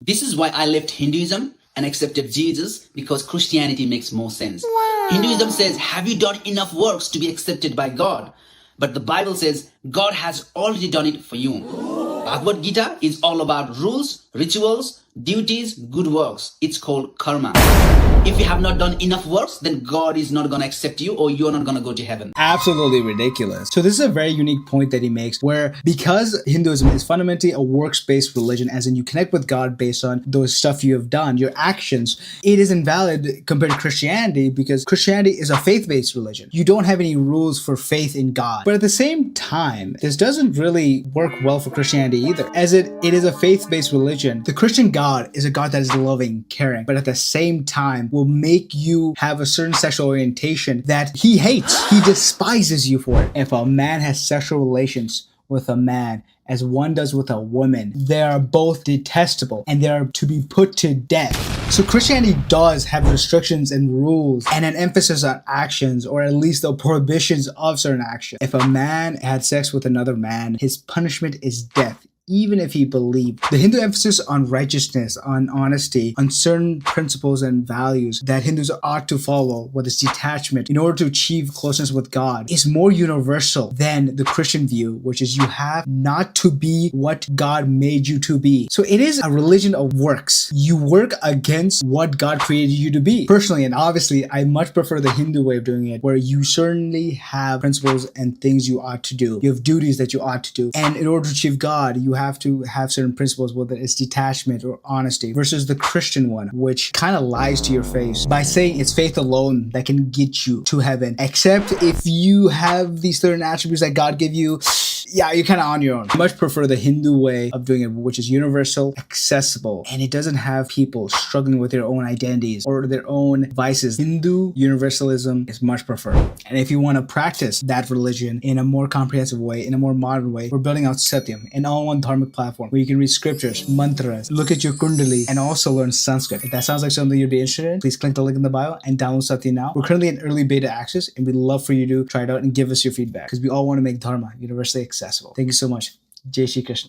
This is why I left Hinduism and accepted Jesus, because Christianity makes more sense. Wow. Hinduism says, have you done enough works to be accepted by God? But the Bible says, God has already done it for you. Bhagavad Gita is all about rules, rituals, duties, good works. It's called karma. If you have not done enough works, then God is not going to accept you, or you're not going to go to heaven. Absolutely ridiculous. So this is a very unique point that he makes, where because Hinduism is fundamentally a works-based religion, as in you connect with God based on those stuff you have done, your actions, it is invalid compared to Christianity, because Christianity is a faith-based religion. You don't have any rules for faith in God. But at the same time, this doesn't really work well for Christianity either, as it is a faith-based religion. The Christian God is a God that is loving, caring, but at the same time will make you have a certain sexual orientation that he hates. He despises you for it. If a man has sexual relations with a man as one does with a woman, they are both detestable and they are to be put to death. So Christianity does have restrictions and rules and an emphasis on actions, or at least the prohibitions of certain actions. If a man had sex with another man, his punishment is death, even if he believed. The Hindu emphasis on righteousness, on honesty, on certain principles and values that Hindus ought to follow, with its detachment in order to achieve closeness with God, is more universal than the Christian view, which is you have not to be what God made you to be. So it is a religion of works. You work against what God created you to be. Personally, and obviously, I much prefer the Hindu way of doing it, where you certainly have principles and things you ought to do. You have duties that you ought to do. And in order to achieve God, you have to have certain principles, whether it's detachment or honesty, versus the Christian one, which kind of lies to your face by saying it's faith alone that can get you to heaven, except if you have these certain attributes that God gave you. Yeah, you're kind of on your own. I much prefer the Hindu way of doing it, which is universal, accessible, and it doesn't have people struggling with their own identities or their own vices. Hindu universalism is much preferred. And if you want to practice that religion in a more comprehensive way, in a more modern way, we're building out Satyam, an all-in-one dharmic platform where you can read scriptures, mantras, look at your kundali, and also learn Sanskrit. If that sounds like something you'd be interested in, please click the link in the bio and download Satyam now. We're currently in early beta access, and we'd love for you to try it out and give us your feedback, because we all want to make dharma universally accessible. Thank you so much. Jai Shri Krishna.